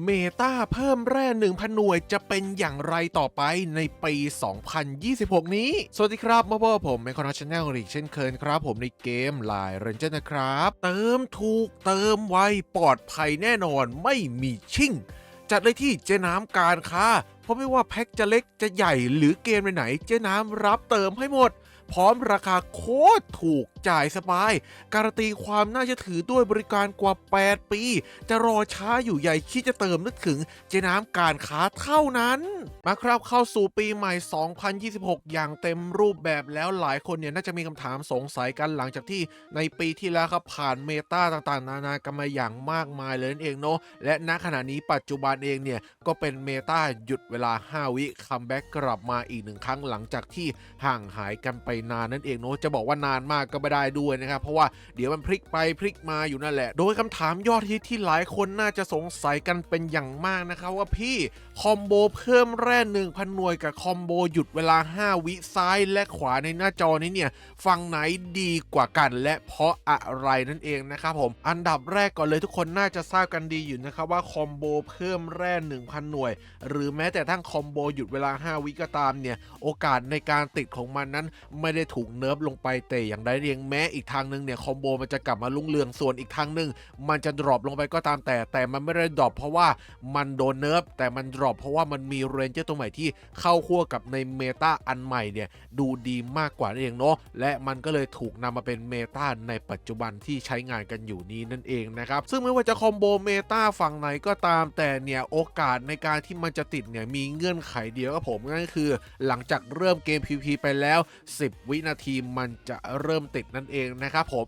เมตาเพิ่มแร่ 1,000 หน่วยจะเป็นอย่างไรต่อไปในปี 2026 นี้ สวัสดีครับมาพบกับผมในคอนชแนลอีกเช่นเคยครับผมในเกมไลน์เรนเจอร์นะครับ เติมถูกเติมไวปลอดภัยแน่นอนไม่มีชิ่ง จัดเลยที่เจ๊น้ำการค้าเพราะไม่ว่าแพ็คจะเล็กจะใหญ่หรือเกมไหนเจ๊น้ำรับเติมให้หมด พร้อมราคาโคตรถูกจ่ายสบาย การันตีความน่าเชื่อถือด้วยบริการกว่า 8 ปี จะรอช้าอยู่ใหญ่คิดจะเติมนึกถึงเจน้ำการค้าเท่านั้น มาครับเข้าสู่ปีใหม่ 2026 อย่างเต็มรูปแบบแล้วหลายคนเนี่ยน่าจะมีคำถามสงสัยกันหลังจากที่ในปีที่แล้วครับผ่านเมตาต่างๆนานากันมาอย่างมากมายเลยนั่นเองเนาะและณขณะนี้ปัจจุบันเองเนี่ยก็เป็นเมตาหยุดเวลา 5 วิคัมแบ็กกลับมาอีกหนึ่งครั้งหลังจากที่ห่างหายกันไปนานนั่นเองเนาะจะบอกว่านานมากก็ไม่ได้ด้วยนะครับเพราะว่าเดี๋ยวมันพลิกไปพลิกมาอยู่นั่นแหละโดยคำถามยอดฮิตที่หลายคนน่าจะสงสัยกันเป็นอย่างมากนะครับว่าพี่คอมโบเพิ่มแร่ 1,000 หน่วยกับคอมโบหยุดเวลา 5 วิซ้ายและขวาในหน้าจอนี้เนี่ยฝั่งไหนดีกว่ากันและเพราะอะไรนั่นเองนะครับผมอันดับแรกก่อนเลยทุกคนน่าจะทราบกันดีอยู่นะครับว่าคอมโบเพิ่มแร่ 1,000 หน่วยหรือแม้แต่ทั้งคอมโบหยุดเวลา 5 วิก็ตามเนี่ยโอกาสในการติดของมันนั้นไม่ได้ถูกเนิร์ฟลงไปแต่อย่างใดเองแม้อีกทางนึงเนี่ยคอมโบมันจะกลับมาลุ่งเรืองส่วนอีกทางนึงมันจะดรอปลงไปก็ตามแต่มันไม่ได้ดรอปเพราะว่ามันโดนเนิร์ฟแต่มันดรอปเพราะว่ามันมีเรนเจอร์ตัวใหม่ที่เข้าคั่วกับในเมตาอันใหม่เนี่ยดูดีมากกว่านั่นเองเนาะและมันก็เลยถูกนำมาเป็นเมตาในปัจจุบันที่ใช้งานกันอยู่นี้นั่นเองนะครับซึ่งไม่ว่าจะคอมโบเมตาฝั่งไหนก็ตามแต่เนี่ยโอกาสในการที่มันจะติดเนี่ยมีเงื่อนไขเดียวครับผมนั่นคือหลังจากเริ่มเกม PVP ไปแล้ว10 วินาทีมันจะเริ่มติดนั่นเองนะครับผม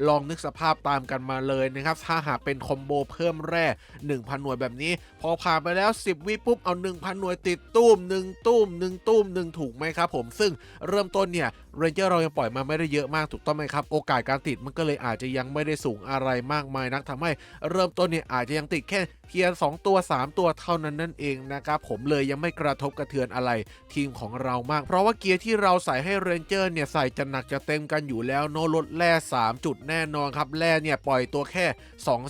ลองนึกสภาพตามกันมาเลยนะครับถ้าหากเป็นคอมโบเพิ่มแร่ 1,000 หน่วยแบบนี้พอผ่านไปแล้ว10 วิปุ๊บเอา 1,000 หน่วยติดตุ้ม1ตุ้ม1ตุ้ม1ถูกไหมครับผมซึ่งเริ่มต้นเนี่ยเรนเจอร์เรายังปล่อยมาไม่ได้เยอะมากถูกต้องไหมครับโอกาสการติดมันก็เลยอาจจะยังไม่ได้สูงอะไรมากมายนักทำให้เริ่มต้นเนี่ยอาจจะยังติดแค่เทียร์2ตัว3ตัวเท่านั้นนั่นเองนะครับผมเลยยังไม่กระทบกระเทือนอะไรทีมของเรามากเพราะว่าเกียร์ที่เราใส่ให้เรนเจอร์เนี่ยใส่จะหนักจะเต็มกันอยู่แล้วโนลดแร่3จุดแน่นอนครับแร่เนี่ยปล่อยตัวแค่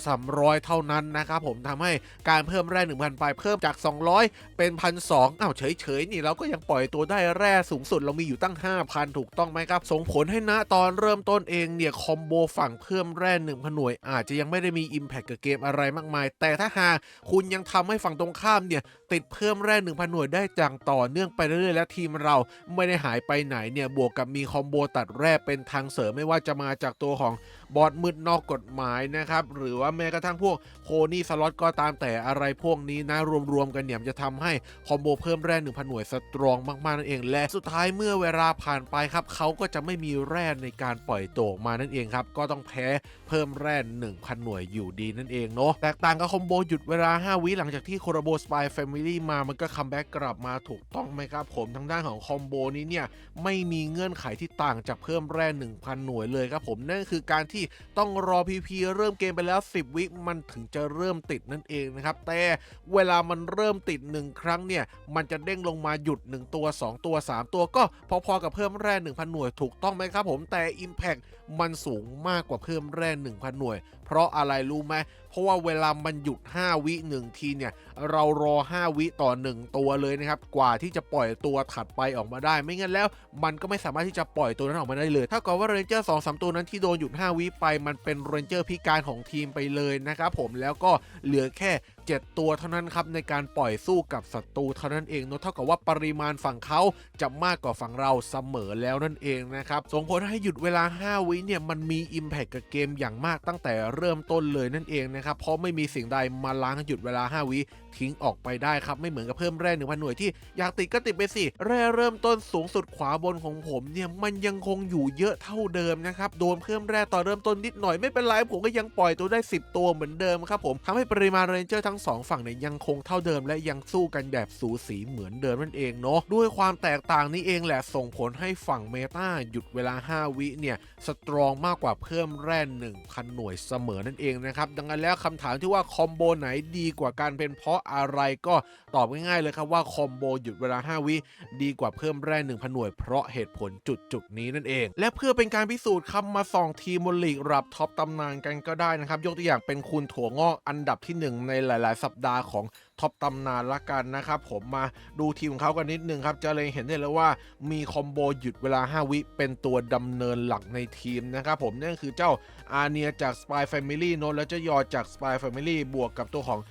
200-300เท่านั้นนะครับผมทำให้การเพิ่มแร่ 1,000 ไปเพิ่มจาก200เป็น 1,200 เฉยๆนี่เราก็ยังปล่อยตัวได้แร่สูงสุดเรามีอยู่ตั้ง 5,000 ถูกต้องไหมครับส่งผลให้ณตอนเริ่มต้นเองเนี่ยคอมโบฝั่งเพิ่มแร่ 1,000 หน่วยอาจจะยังไม่ได้มี Impact กับเกมอะไรมากมายแต่ถ้าหากคุณยังทำให้ฝั่งตรงข้ามเนี่ยติดเพิ่มแร่ 1,000 หน่วยได้อย่างต่อเนื่องไปเรื่อยๆและทีมเราไม่ได้หายไปไหนเนี่ยบวกกับมีคอมโบตัดแร่เป็นทางเสริมไม่ว่าจะมาจากตัวของบอสมืดนอกกฎหมายนะครับหรือว่าแม้กระทั่งพวกโคนี่สล็อตก็ตามแต่อะไรพวกนี้นะรวมๆกันเนี่ยจะทำให้คอมโบเพิ่มแร่ 1,000 หน่วยสตรองมากๆนั่นเองและสุดท้ายเมื่อเวลาผ่านไปครับเขาก็จะไม่มีแร่ในการปล่อยตัวมานั่นเองครับก็ต้องแพ้เพิ่มแร่ 1,000 หน่วยอยู่ดีนั่นเองเนาะแตกต่างกับคอมโบหยุดเวลา 5 วิหลังจากที่โคราโบสปายแฟมิลี่มามันก็คัมแบ็กกลับมาถูกต้องไหมครับผมทางด้านของคอมโบนี้เนี่ยไม่มีเงื่อนไขที่ต่างจากเพิ่มแร่ 1,000 หน่วยเลยครับผมนั่นคือการที่ต้องรอ PP เริ่มเกมไปแล้ว10 วิมันถึงจะเริ่มติดนั่นเองนะครับแต่เวลามันเริ่มติด1ครั้งเนี่ยมันจะเด้งลงมาหยุด1ตัว2ตัว3ตัวก็พอๆกับเพิ่มแร่ 1,000 หน่วยถูกต้องไหมครับผมแต่ Impact มันสูงมากกว่าเพิ่มแร่ 1,000 หน่วยเพราะอะไรรู้ไหมเพราะว่าเวลามันหยุด5วิ1ทีเนี่ยเรารอ5วิต่อ1ตัวเลยนะครับกว่าที่จะปล่อยตัวถัดไปออกมาได้ไม่งั้นแล้วมันก็ไม่สามารถที่จะปล่อยตัวนั้นออกมาได้เลยถ้าเกิดว่าเรนเจอร์ 2-3 ตัวนั้นที่โดนหยุด5วิไปมันเป็นเรนเจอร์พิการของทีมไปเลยนะครับผมแล้วก็เหลือแค่7ตัวเท่านั้นครับในการปล่อยสู้กับศัตรูเท่านั้นเองเนาะเท่ากับว่าปริมาณฝั่งเขาจะมากกว่าฝั่งเราเสมอแล้วนั่นเองนะครับส่งผลให้หยุดเวลา5วิเนี่ยมันมี Impact กับเกมอย่างมากตั้งแต่เริ่มต้นเลยนั่นเองนะครับเพราะไม่มีสิ่งใดมาล้างหยุดเวลา5วิทิ้งออกไปได้ครับไม่เหมือนกับเพิ่มแร่ 1,000 หน่วยที่อยากติดก็ติดไปสิแร่เริ่มต้นสูงสุดขวาบนของผมเนี่ยมันยังคงอยู่เยอะเท่าเดิมนะครับโดนเพิ่มแร่ตอนเริ่มต้นนิดหน่อยไม่เป็นไรผมก็ยังปล่อยตัวได้10ตัวเหมือนเดิมครับผมทำให้ปริมาณเรนเจอร์ทั้ง2ฝั่งเนี่ยยังคงเท่าเดิมและยังสู้กันแบบสูสีเหมือนเดิมนั่นเองเนาะด้วยความแตกต่างนี้เองแหละส่งผลให้ฝั่งเมตาหยุดเวลา5วิเนี่ยสตรองมากกว่าเพิ่มแร่ 1,000 หน่วยเสมอนั่นเองนะครับดังนั้นแล้วคำถามที่ว่าคอมโบไหนดีกว่ากันเป็นเพราะ อะไรก็ตอบง่ายๆเลยครับว่าคอมโบหยุดเวลา5วิดีกว่าเพิ่มแร่ 1,000 หน่วยเพราะเหตุผลจุดนี้นั่นเองและเพื่อเป็นการพิสูจน์ครับมาส่องทีมบนลีกระดับท็อปตำนานกันก็ได้นะครับยกตัวอย่างเป็นคุณถั่วงอกอันดับที่1ในหลายๆสัปดาห์ของท็อปตำนานละกันนะครับผมมาดูทีมของเขากันนิดนึงครับจะเลยเห็นได้เลยว่ามีคอมโบหยุดเวลา5วิเป็นตัวดำเนินหลักในทีมนะครับผมนั่นคือเจ้าอาเนียจาก Spy Family โนและเจ้ายอจาก Spy Family บวกกับตัวของ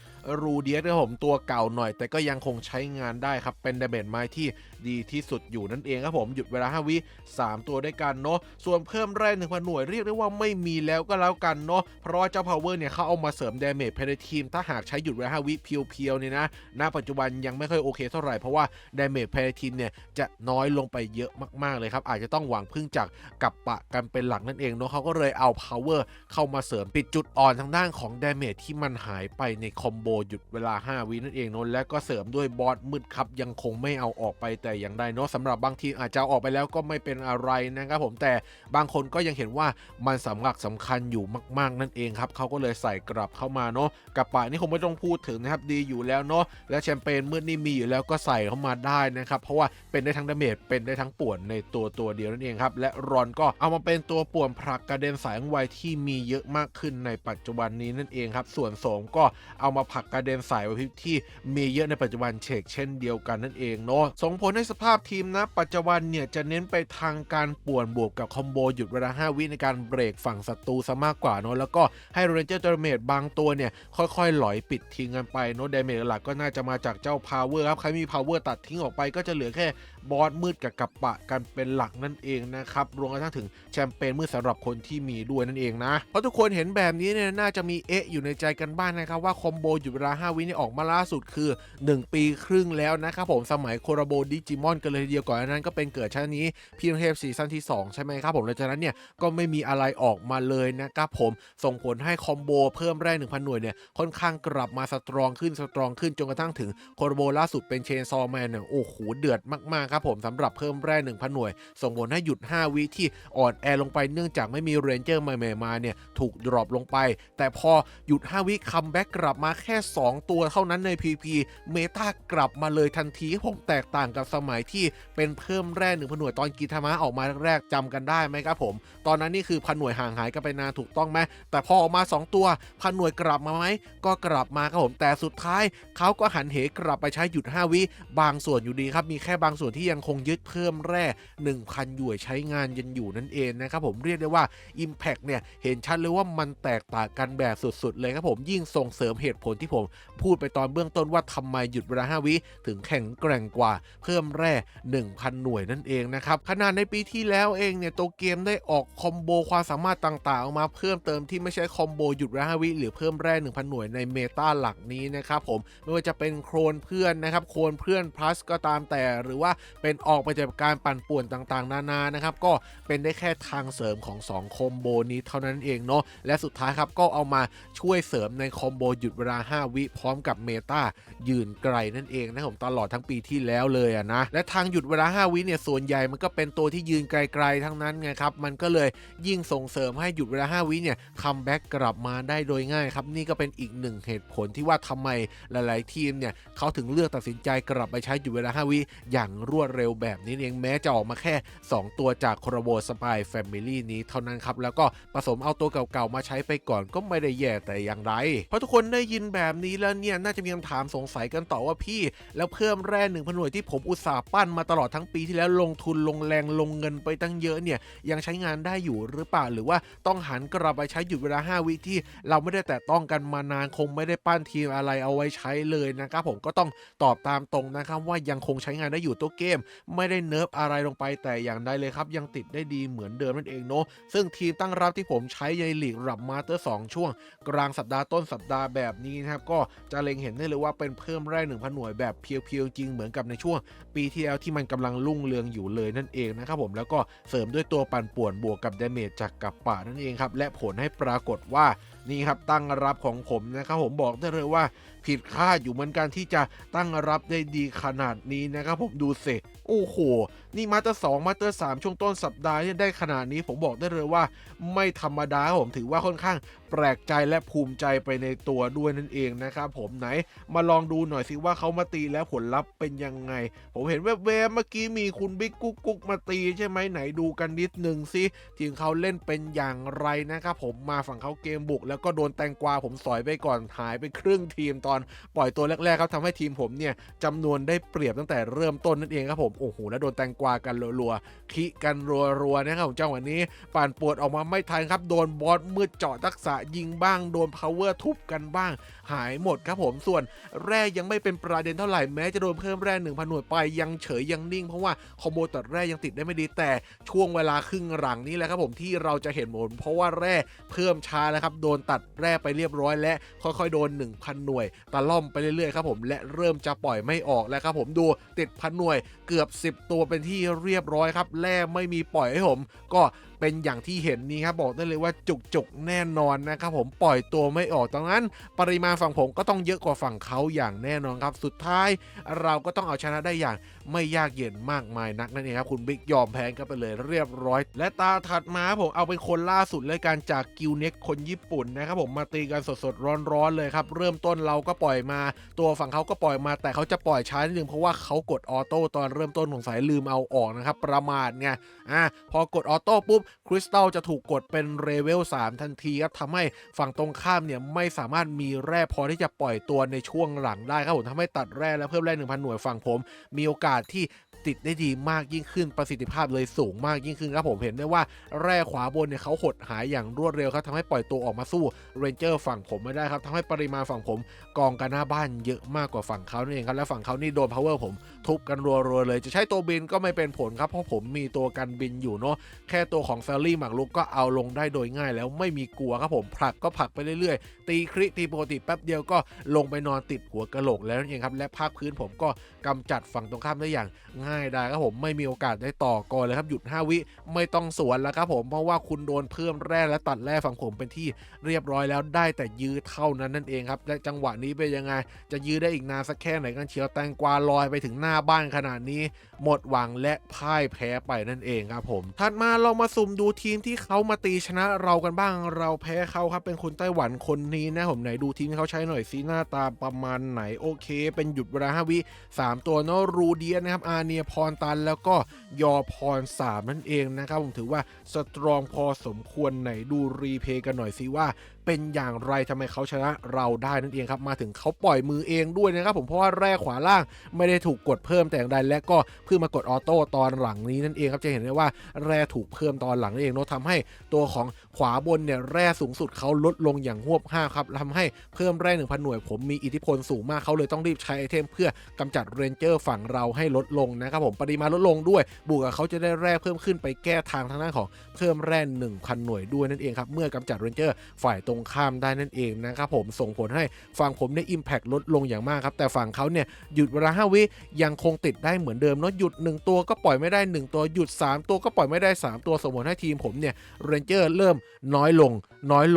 รูเดียสครับผมตัวเก่าหน่อยแต่ก็ยังคงใช้งานได้ครับเป็นดาเมจไม้ที่ดีที่สุดอยู่นั่นเองครับผมหยุดเวลา5วิ3ตัวด้วยกันเนาะส่วนเพิ่มแร่ 1,000 หน่วยเรียกได้ว่าไม่มีแล้วก็แล้วกันเนาะเพราะว่าเจ้า Power เนี่ยเขาเอามาเสริมดาเมจภายในทีมถ้าหากใช้หยุดเวลา5วิเพียวๆเนี่ยนะณปัจจุบันยังไม่ค่อยโอเคเท่าไหร่เพราะว่าดาเมจภายในทีมเนี่ยจะน้อยลงไปเยอะมากๆเลยครับอาจจะต้องหวังพึ่งจากกับปะกันเป็นหลักนั่นเองเนาะเขาก็เลยเอา Power เข้ามาเสริมปิดจุดอ่อนทางด้านของดาเมจที่มันหายไปในคอมโบหยุดเวลา5วินั่นเองเนาะและก็เสริมด้วยบอสมืดครับยังคงไม่เอาออกไปแต่อย่างใดเนาะสำหรับบางทีอาจจะออกไปแล้วก็ไม่เป็นอะไรนะครับผมแต่บางคนก็ยังเห็นว่ามันสำคัญอยู่มากๆนั่นเองครับเขาก็เลยใส่กลับเข้ามาเนาะกับปะนี่คงไม่ต้องพูดถึงนะครับดีอยู่แล้วเนาะและแชมเปญมืดนี่มีอยู่แล้วก็ใส่เข้ามาได้นะครับเพราะว่าเป็นได้ทั้งดาเมจเป็นได้ทั้งป่วนในตัวเดียวนั่นเองครับและรอนก็เอามาเป็นตัวป่วนผลักกระเด็นสายไวที่มีเยอะมากขึ้นในปัจจุบันนี้นั่นเองครับส่วนโสมก็เอามาผลักกระเด็นสายไวที่มีเยอะในปัจจุบันเช่นเดียวกันนั่นเองเนาะส่งผลให้สภาพทีมนะปัจจุบันเนี่ยจะเน้นไปทางการป่วนบวกกับคอมโบหยุดเวลา5วิในการเบรกฝั่งศัตรูซะมากกว่าเนาะแล้วก็ให้เรนเจอร์ดาเมจบางตัวเนี่ยค่อยๆหลอยปิดทิ้งกันไปเนาะดาเมจหลักก็น่าจะมาจากเจ้า Power ครับใครมี Power ตัดทิ้งออกไปก็จะเหลือแค่บอสมืดกับปะกันเป็นหลักนั่นเองนะครับรวมกระทั่งถึงแชมเปญมืดสำหรับคนที่มีด้วยนั่นเองนะเพราะทุกคนเห็นแบบนี้เนี่ยน่าจะมีอยู่ในใจกันบ้างนะครับว่าคอมโบหยุดเวลา5วินี่ออกมาล่าสุดคือ1 ปีครึ่งแล้วนะครับผมสมัยโคราโบดิจิมอนกันเลยทีเดียวก่อนนั้นก็เป็นเกิดชาตินี้พี่เทพซีซั่นที่2ใช่ไหมครับผมหลังจากนั้นเนี่ยก็ไม่มีอะไรออกมาเลยนะครับผมส่งผลให้คอมโบเพิ่มแร่ 1,000 หน่วยเนี่ยค่อนข้างกลับมาสตรองขึ้นจนกระทั่งถึงโคราโบล่าสุดเป็นเชนซอแมนเนี่ยโอ้โหเดือดมากๆครับผมสำหรับเพิ่มแร่ 1,000 หน่วยส่งผลให้หยุด5วิที่อ่อนแอลงไปเนื่องจากไม่มีเรนเจอร์ใหม่ๆมาเนี่ยถูกดรอปลงไปแต่พอหยุด5วิคัมแบ็กกลับมาแค่2ตัวเท่านั้นใน PVP เมตากลับมาเลยทันทีผมแตกต่างกับสมัยที่เป็นเพิ่มแร่ 1,000 หน่วยตอนกิทามะออกมาแรกจำกันได้ไหมครับผมตอนนั้นนี่คือ1,000 หน่วยห่างหายกันไปนานถูกต้องไหมแต่พอออกมา2ตัว1,000 หน่วยกลับมาไหมก็กลับมาครับผมแต่สุดท้ายเขาก็หันเหกลับไปใช้หยุด5วิบางส่วนอยู่ดีครับมีแค่บางส่วนที่ยังคงยึดเพิ่มแร่ 1,000 หน่วยใช้งานยันอยู่นั่นเองนะครับผมเรียกได้ว่า Impact เนี่ยเห็นชัดเลยว่ามันแตกต่างกันแบบสุดๆเลยครับผมยิ่งส่งเสริมเหตุผลที่ผมพูดไปตอนเบื้องต้นว่าทำไมหยุดเวลา5วิถึงแข็งแกร่งกว่าเพิ่มแร่ 1,000 หน่วยนั่นเองนะครับขนาดในปีที่แล้วเองเนี่ยตัวเกมได้ออกคอมโบความสามารถต่างๆออกมาเพิ่มเติมที่ไม่ใช่คอมโบหยุดเวลา5วิหรือเพิ่มแร่ 1,000 หน่วยในเมตาหลักนี้นะครับผมไม่ว่าจะเป็นโคลนเพื่อนนะครับโคลนเพื่อน plus ก็ตามแต่หรือว่าเป็นออกไปจากการปั่นป่วนต่างๆนานานะครับก็เป็นได้แค่ทางเสริมของ2คอมโบนี้เท่านั้นเองเนาะและสุดท้ายครับก็เอามาช่วยเสริมในคอมโบหยุดเวลา5วิพร้อมกับเมตายืนไกลนั่นเองนะผมตลอดทั้งปีที่แล้วเลยนะและทางหยุดเวลา5วิเนี่ยส่วนใหญ่มันก็เป็นตัวที่ยืนไกลๆทั้งนั้นไงครับมันก็เลยยิ่งส่งเสริมให้หยุดเวลา5วิเนี่ยคัมแบ็กกลับมาได้โดยง่ายครับนี่ก็เป็นอีกหนึ่งเหตุผลที่ว่าทำไมหลายๆทีมเนี่ยเขาถึงเลือกตัดสินใจกลับไปใช้หยุดเวลา5วิอย่างรวดเร็วแบบนี้เองแม้จะออกมาแค่2ตัวจากโคราโบสปายแฟมิลี่นี้เท่านั้นครับแล้วก็ผสมเอาตัวเก่าๆมาใช้ไปก่อนก็ไม่ได้แย่แต่อย่างไรเพราะทุกคนได้ยินแบบนี้แล้วเนี่ยน่าจะมีคำถามสงสัยกันต่อว่าพี่แล้วเพิ่มแร่ 1,000 หน่วยที่ผมอุตส่าห์ปั้นมาตลอดทั้งปีที่แล้วลงทุนลงแรงลงเงินไปตั้งเยอะเนี่ยยังใช้งานได้อยู่หรือเปล่าหรือว่าต้องหันกลับไปใช้หยุดเวลา5วิที่เราไม่ได้แตะต้องกันมานานคงไม่ได้ปั้นทีมอะไรเอาไว้ใช้เลยนะครับผมก็ต้องตอบตามตรงนะครับว่ายังคงใช้งานได้อยู่ตัวเกมไม่ได้เนิร์ฟอะไรลงไปแต่อย่างใดเลยครับยังติดได้ดีเหมือนเดิมนั่นเองเนาะซึ่งทีมตั้งรับที่ผมใช้ในลีกระดับมาสเตอร์2ช่วงกลางสัปดาห์ต้นสัปดาห์แบบนี้นะครับก็จะเล็งเห็นได้เลยว่าเป็นเพิ่มแร่ 1,000 หน่วยแบบเพียวๆจริงเหมือนกับในช่วงปีที่แล้วที่มันกำลังรุ่งเรืองอยู่เลยนั่นเองนะครับผมแล้วก็เสริมด้วยตัวปั่นป่วนบวกกับดาเมจจากกับป่านั่นเองครับและผลให้ปรากฏว่านี่ครับตั้งรับของผมนะครับผมบอกได้เลยว่าผิดคาดอยู่เหมือนกันที่จะตั้งรับได้ดีขนาดนี้นะครับผมดูสิโอ้โห นี่มาสเตอร์2มาสเตอร์3ช่วงต้นสัปดาห์เนี่ยได้ขนาดนี้ผมบอกได้เลยว่าไม่ธรรมดาผมถือว่าค่อนข้างแปลกใจและภูมิใจไปในตัวด้วยนั่นเองนะครับผมไหนมาลองดูหน่อยสิว่าเขามาตีแล้วผลลัพธ์เป็นยังไงผมเห็นแวบๆเมื่อกี้มีคุณบิ๊กกุ๊กมาตีใช่ไหมไหนดูกันนิดนึงสิทีมเขาเล่นเป็นอย่างไรนะครับผมมาฝั่งเขาเกมบุกแล้วก็โดนแตงกวาผมสอยไปก่อนหายไปครึ่งทีมตอนปล่อยตัวแรกๆครับทำให้ทีมผมเนี่ยจำนวนได้เปรียบตั้งแต่เริ่มต้นนั่นเองครับผมโอ้โหแล้วโดนแตงกวากันรัวๆคิกันรัวๆนะครับผมจังหวะนี้ป่านปวดออกมาไม่ทันครับโดนบอสมืดเจาะทักษะยิงบ้างโดนพาวเวอร์ทุบกันบ้างหายหมดครับผมส่วนแร่ยังไม่เป็นประเด็นเท่าไหร่แม้จะโดนเพิ่มแร่ 1,000 หน่วยไปยังเฉยยังนิ่งเพราะว่าคอมโบตัดแร่ยังติดได้ไม่ดีแต่ช่วงเวลาครึ่งหลังนี้แหละครับผมที่เราจะเห็นผลเพราะว่าแร่เพิ่มช้าแล้วครับโดนตัดแร่ไปเรียบร้อยและค่อยๆโดน 1,000 หน่วยตะล่อมไปเรื่อยๆครับผมและเริ่มจะปล่อยไม่ออกแล้วครับผมดูติดพันหน่วยเกือบ10ตัวเป็นที่เรียบร้อยครับแร่ไม่มีปล่อยให้ผมก็เป็นอย่างที่เห็นนี้ครับบอกได้เลยว่าจุกแน่นอนนะครับผมปล่อยตัวไม่ออกดังนั้นปริมาณฝั่งผมก็ต้องเยอะกว่าฝั่งเขาอย่างแน่นอนครับสุดท้ายเราก็ต้องเอาชนะได้อย่างไม่ยากเย็นมากมายนักนั่นเองครับคุณบิ๊กยอมแพ้กันไปเลยเรียบร้อยและตาถัดมาผมเอาเป็นคนล่าสุดเลยการจากกิลเน็กคนญี่ปุ่นนะครับผมมาตีกันสดๆร้อนๆเลยครับเริ่มต้นเราก็ปล่อยมาตัวฝั่งเขาก็ปล่อยมาแต่เขาจะปล่อยช้านิดนึงเพราะว่าเขากดออโต้ตอนเริ่มต้นของสายลืมเอาออกนะครับประมาทไงพอกดออโต้ปุ๊บคริสตัลจะถูกกดเป็นเลเวล3ทันทีครับทำให้ฝั่งตรงข้ามเนี่ยไม่สามารถมีแร่พอที่จะปล่อยตัวในช่วงหลังได้ครับผมทำให้ตัดแร่และเพิ่มแร่ 1,000 หน่วยฝั่งผมมีโอกาสที่ติดได้ดีมากยิ่งขึ้นประสิทธิภาพเลยสูงมากยิ่งขึ้นครับผมเห็นได้ว่าแร่ขวาบนเนี่ยเขาหดหายอย่างรวดเร็วครับทำให้ปล่อยตัวออกมาสู้เรนเจอร์ฝั่งผมไม่ได้ครับทำให้ปริมาณฝั่งผมกองกันหน้าบ้านเยอะมากกว่าฝั่งเขานั่นเองครับและฝั่งเขานี่โดนพาวเวอร์ผมทุบกันรัวๆเลยจะใช้ตัวบินก็ไม่เป็นผลครับเพราะผมมีตัวกันบินอยู่เนาะแค่ตัวของแซลลี่หมากรุกก็เอาลงได้โดยง่ายแล้วไม่มีกลัวครับผมผลักก็ผลักไปเรื่อยๆตีคริตีปกติแป๊บเดียวก็ลงไปนอนติดหัวกะโหลกแล้วนั่นเองครับและภาคพื้นผมก็กำจัดฝั่งตรงข้ามได้อย่างง่ายได้ครับผมไม่มีโอกาสได้ต่อก่อนเลยครับหยุด5 วิไม่ต้องสวนแล้วครับผมเพราะว่าคุณโดนเพิ่มแร่และตัดแร่ฝั่งผมเป็นที่เรียบร้อยแล้วได้แต่ยื้อเท่านั้นนั่นเองครับและจังหวะนี้เป็นยังไงจะยื้อได้อีกนานสักแค่ไหนกันเชียวแตงกวาลอยไปถึงหน้าบ้านขนาดนี้หมดหวังและพ่ายแพ้ไปนั่นเองครับผมถัดมาเรามาสุ่มดูทีมที่เขามาตีชนะเรากันบ้างเราแพ้เขาครับเป็นคนไต้หวันคนนี้นะผมไหนดูทีมที่เขาใช้หน่อยซิหน้าตาประมาณไหนโอเคเป็นหยุดเวลา5 วิ3ตัวเนาะรูเดียนะครับอาเนียพรตันแล้วก็ยอพร3นั่นเองนะครับผมถือว่าสตรองพอสมควรไหนดูรีเพย์กันหน่อยซิว่าเป็นอย่างไรทำไมเขาชนะเราได้นั่นเองครับมาถึงเขาปล่อยมือเองด้วยนะครับผมเพราะว่าแร่ขวาล่างไม่ได้ถูกกดเพิ่มแต่อย่างใดและก็เพิ่งมากดออโต้ตอนหลังนี้นั่นเองครับจะเห็นได้ว่าแร่ถูกเพิ่มตอนหลังนั่นเองเนาะทำให้ตัวของขวาบนเนี่ยแร่สูงสุดเขาลดลงอย่างหวบ5ครับทำให้เพิ่มแร่ 1,000 หน่วยผมมีอิทธิพลสูงมากเขาเลยต้องรีบใช้ไอเทมเพื่อกำจัดเรนเจอร์ฝั่งเราให้ลดลงนะครับผมปริมาณลดลงด้วยบวกกับเขาจะได้แร่เพิ่มขึ้นไปแก้ทางด้านของเพิ่มแร่ 1,000 หน่วยด้วยนั่นเองครับเมื่อกำจัดเรนเจอร์ฝ่ายตรงข้ามได้นั่นเองนะครับผมส่งผลให้ฝั่งผมเนี่ย Impact ลดลงอย่างมากครับแต่ฝั่งเขาเนี่ยหยุดเวลา5 วิยังคงติดได้เหมือนเดิมเนาะหยุด1ตัวก็ปล่อยไม่ได้1ตัวหยุด3ตัวก็ปล่อยไม่ได้3ตัวส่งผลให้ทีมผมเนี่ยเรนเจอร์เริ่มน้อยล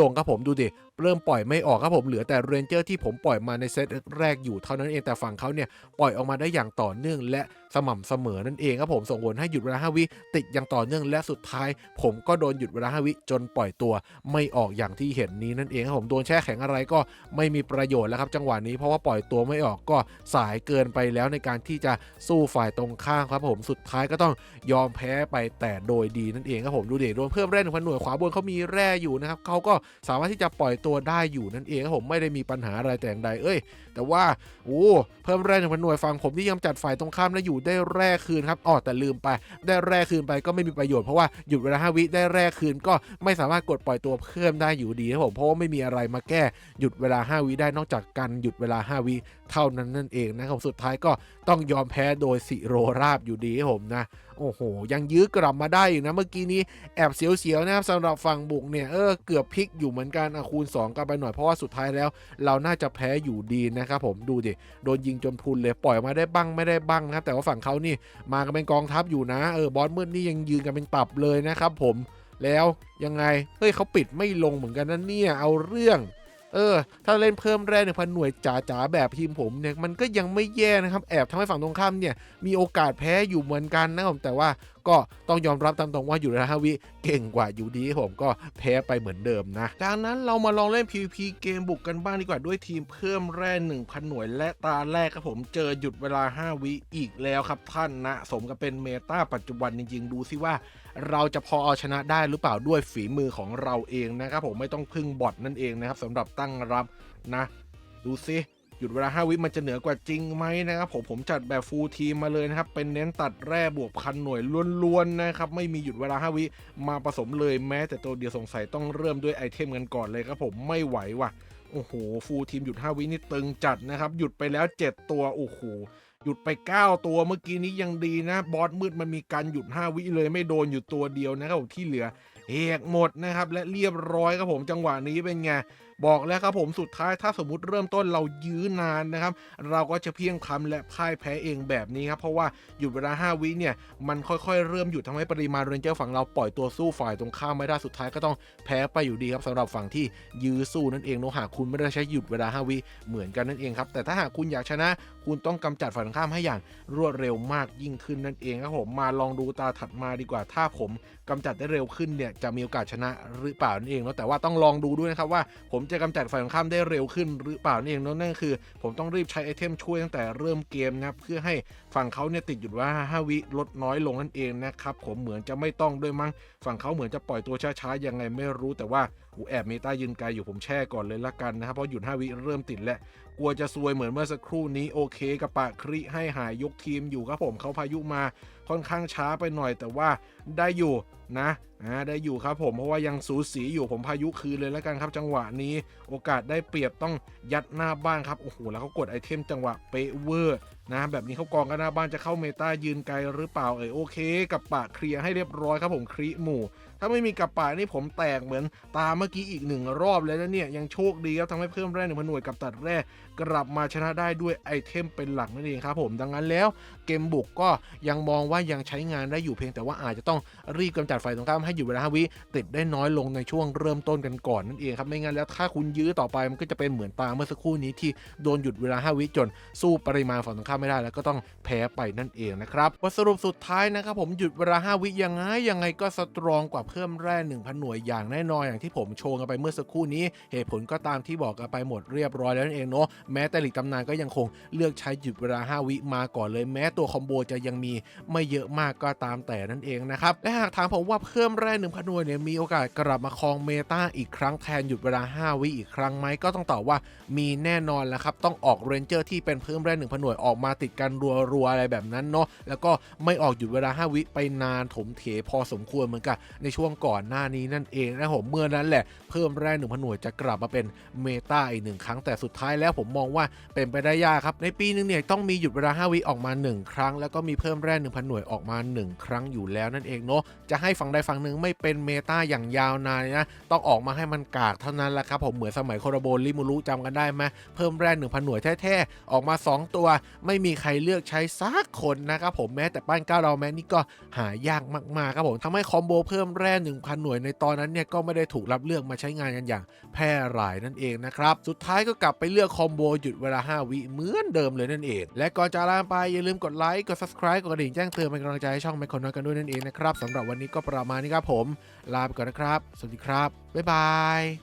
งครับผมดูดิเริ่มปล่อยไม่ออกครับผมเหลือแต่เรนเจอร์ที่ผมปล่อยมาในเซตแรกอยู่เท่านั้นเองแต่ฝั่งเขาเนี่ยปล่อยออกมาได้อย่างต่อเนื่องและสม่ำเสมอนั่นเองครับผมส่งผลให้หยุดเวลา5 วิติดอย่างต่อเนื่องและสุดท้ายผมก็โดนหยุดเวลา5 วิจนปล่อยตัวไม่ออกอย่างที่เห็นนี้นั่นเองครับผมโดนแช่แข็งอะไรก็ไม่มีประโยชน์แล้วครับจังหวะนี้เพราะว่าปล่อยตัวไม่ออกก็สายเกินไปแล้วในการที่จะสู้ฝ่ายตรงข้ามครับผมสุดท้ายก็ต้องยอมแพ้ไปแต่โดยดีนั่นเองครับผมดูเด็กโดนเพิ่มแร่ 1,000 หน่วยขวาบนเขามีแร่อยู่นะครับเขาก็สามารถที่จะปล่อยตัวได้อยู่นั่นเองครับผมไม่ได้มีปัญหาอะไรแต่อย่างใดแต่ว่าเพิ่มแร่ 1,000 หน่วยฝั่งผมที่ยังจัดฝ่ายตรงข้ามและอยู่ได้แร่คืนครับแต่ลืมไปได้แร่คืนไปก็ไม่มีประโยชน์เพราะว่าหยุดเวลา5 วิได้แร่คืนก็ไม่สามารถกดปล่อยตัวเพิ่มได้อยู่ดีครับผมเพราะว่าไม่มีอะไรมาแก้หยุดเวลา5 วิได้นอกจากการหยุดเวลา5 วิเท่านั้นนั่นเองนะครับสุดท้ายก็ต้องยอมแพ้โดยสิโรราบอยู่ดีครับผมนะโอ้โหยังยื้อกลับมาได้อยู่นะเมื่อกี้นี้แอบเสียวๆนะครับสำหรับฝั่งบุกเนี่ยเกือบพลิกอยู่เหมือนกันคูณ2กันไปหน่อยเพราะว่าสุดท้ายแล้วเราน่าจะแพ้อยู่ดีนะครับผมดูดิโดนยิงจนพรุนเลยปล่อยมาได้บ้างไม่ได้บ้างนะครับแต่ว่าฝั่งเขานี่มากันเป็นกองทัพอยู่นะบอสมืดนี่ยังยืนกันเป็นตับเลยนะครับผมแล้วยังไงเขาปิดไม่ลงเหมือนกันนั่นเนี่ยเอาเรื่อง ถ้าเล่นเพิ่มแร่ 1,000 หน่วยจ๋าๆแบบทีมผมเนี่ยมันก็ยังไม่แย่นะครับแอบทำให้ฝั่งตรงข้ามเนี่ยมีโอกาสแพ้อยู่เหมือนกันนะครับแต่ว่าก็ต้องยอมรับตามตรงว่าอยู่ใน5 วิเก่งกว่าอยู่ดีผมก็แพ้ไปเหมือนเดิมนะจากนั้นเรามาลองเล่น PVP เกมบุกกันบ้างดีกว่าด้วยทีมเพิ่มแร่ 1,000 หน่วยและตาแรกครับผมเจอหยุดเวลา5 วิอีกแล้วครับท่านนะสมกับเป็นเมตาปัจจุบันจริงๆดูซิว่าเราจะพอเอาชนะได้หรือเปล่าด้วยฝีมือของเราเองนะครับผมไม่ต้องพึ่งบอทนั่นเองนะครับสำหรับตั้งรับนะดูซิหยุดเวลา5 วิมันจะเหนือกว่าจริงไหมนะครับผมจัดแบบฟูลทีมมาเลยนะครับเป็นเน้นตัดแร่บวก1,000 หน่วยล้วนๆนะครับไม่มีหยุดเวลา5 วิมาผสมเลยแม้แต่ตัวเดียวสงสัยต้องเริ่มด้วยไอเทมกันก่อนเลยครับผมไม่ไหวว่ะโอ้โหฟูลทีมหยุด5 วินี่ตึงจัดนะครับหยุดไปแล้ว7 ตัวโอ้โหหยุดไป9 ตัวเมื่อกี้นี้ยังดีนะบอสมืดมันมีการหยุด5 วิเลยไม่โดนอยู่ตัวเดียวนะครับที่เหลือเอกหมดนะครับและเรียบร้อยครับผมจังหวะนี้เป็นไงบอกแล้วครับผมสุดท้ายถ้าสมมุติเริ่มต้นเรายื้อนานนะครับเราก็จะเพียงพำและพ่ายแพ้เองแบบนี้ครับเพราะว่าหยุดเวลา5 วิเนี่ยมันค่อยๆเริ่มหยุดทำให้ปริมาณเรนเจอร์ฝั่งเราปล่อยตัวสู้ฝ่ายตรงข้ามไม่ได้สุดท้ายก็ต้องแพ้ไปอยู่ดีครับสำหรับฝั่งที่ยื้อสู้นั่นเองเนาะหากคุณไม่ได้ใช้หยุดเวลา5 วิเหมือนกันนั่นเองครับแต่ถ้าหากคุณอยากชนะคุณต้องกำจัดฝ่ายตรงข้ามให้อย่างรวดเร็วมากยิ่งขึ้นนั่นเองครับผมมาลองดูตาถัดมาดีกว่าถ้าผมกำจัดได้เร็วขึ้นเนี่ยจะมีโอกาสชนะหรือเปล่านั่นเองเนาะแต่ว่าต้องลองดูด้วยนะครับว่าผมจะกำจัดฝ่ายตรงข้ามได้เร็วขึ้นหรือเปล่านั่นเองเนาะนั่นคือผมต้องรีบใช้ไอเทมช่วยตั้งแต่เริ่มเกมนะเพื่อให้ฝั่งเขาเนี่ยติดหยุดว่า5 วิลดน้อยลงนั่นเองนะครับผมเหมือนจะไม่ต้องด้วยมั้งฝั่งเขาเหมือนจะปล่อยตัวช้าๆยังไงไม่รู้แต่ว่าแอบเมตายืนไกลอยู่ผมแช่ก่อนเลยละกันนะครับเพราะหยุด5 วิเริ่มติดแล้วกลัวจะซวยเหมือนเมื่อสักครู่นี้โอเคกับปะคริให้หายยกทีมอยู่ครับผมเขาพายุมาค่อนข้างช้าไปหน่อยแต่ว่าได้อยู่นะได้อยู่ครับผมเพราะว่ายังสูสีอยู่ผมพายุคืนเลยแล้วกันครับจังหวะนี้โอกาสได้เปรียบต้องยัดหน้าบ้านครับโอ้โหแล้วเขากดไอเทมจังหวะเป๊ะเวอร์นะแบบนี้เขากองกันหน้าบ้านจะเข้าเมตายืนไกลหรือเปล่าโอเคกับปะเคลียร์ให้เรียบร้อยครับผมคริหมู่ถ้าไม่มีกับปะนี่ผมแตกเหมือนตาเมื่อกี้อีก1 รอบเลยนะเนี่ยยังโชคดีครับทำให้เพิ่มแร่1,000 หน่วยกับตัดแร่กลับมาชนะได้ด้วยไอเทมเป็นหลักนั่นเองครับผมดังนั้นแล้วเกมบุกก็ยังมองว่ายังใช้งานได้อยู่เพียงแต่ว่าอาจจะต้องรีบกำจัดฝ่ายตรงข้ามให้อยู่เวลา5 วิติดได้น้อยลงในช่วงเริ่มต้นกันก่อนนั่นเองครับไม่งั้นแล้วถ้าคุณยื้อต่อไปมันก็จะเป็นเหมือนตาเมื่อสักครู่นี้ที่โดนหยุดเวลา5 วิจนสู้ปริมาณฝั่งตรงข้ามไม่ได้แล้วก็ต้องแพ้ไปนั่นเองนะครับบทสรุปสุดท้ายนะครับผมหยุดเวลา5 วิยังไงก็สตรองกว่าเพิ่มแร่ 1,000 หน่วยอย่างแน่นอนอย่างที่ผมโชว์กันไปเมื่อสักครู่นี้เหตุผลก็ตามที่บอกกันไปหมดเรียบร้อยแล้วนั่นเองเนาะแม้แต่หลีกตำนานก็ยังคงเลือกใช้หยุดเวลา5 วิมาก่อนเลยแม้ตัวคอมโบจะยังมีไม่เยอะมากก็ตามแต่นั่นเองนะครับและหากถามผมว่าเพิ่มแร่ 1,000 หน่วยเนี่ยมีโอกาสกลับมาครองเมตาอีกครั้งแทนหยุดเวลา5 วิอีกครั้งไหมก็ต้องตอบว่ามีแน่นอนแล้วครับต้องออกเรนเจอร์ที่เป็นเพิ่มแร่ 1,000 หน่วยออกมาติดกันรัวๆอะไรแบบนั้นเนาะแล้วก็ไม่ออกหยุดเวลา5 วิไปนานถมเถพอสมควรเหมือนกันในช่วงก่อนหน้านี้นั่นเองนะผมเมื่อนั้นแหละเพิ่มแร่ 1,000 หน่วยจะกลับมาเป็นเมตาอีก1 ครั้งแต่สุดท้ายแล้วผมมองว่าเป็นไปได้ยากครับในปีนึงเนี่ยต้องมีหยุดเวลา5 วิออกมา1 ครั้งแล้วก็มีเพิ่มแร่ 1,000 หน่วยออกมา1 ครั้งอยู่แล้วนั่นเองเนาะจะให้ฝั่งใดฝั่งหนึ่งไม่เป็นเมตาอย่างยาวนานนะต้องออกมาให้มันกากเท่านั้นแหละครับผมเหมือนสมัยโคโรโบริมูรุจำกันได้ไหมเพิ่มแร่ 1,000 หน่วยแท้ๆออกมา2 ตัวไม่มีใครเลือกใช้สักคนนะครับผมแม้แต่ป้าน9 ดาวแมนนี่ก็หายากมากๆครับผมทำให้คอมโบเพิ่มแร่ 1,000 หน่วยในตอนนั้นเนี่ยก็ไม่ได้ถูกรับเลือกมาใช้งานกันอย่างแพร่หลายนั่นเองนะครับสุดท้ายก็กลับไปเลือกคอมโบหยุดเวลา5 วิเหมือนเดิมเลยนั่นเองและก่อนจะลาไปอย่าลืมกดไลค์กด subscribe กดกระดิ่งแจ้งเตือนเป็นกำลังใจให้ช่องไมค์คอนน้อยกันด้วยนั่นเองนะครับสำหรับวันนี้ก็ประมาณนี้ครับผมลาไปก่อนนะครับสวัสดีครับบ๊ายบาย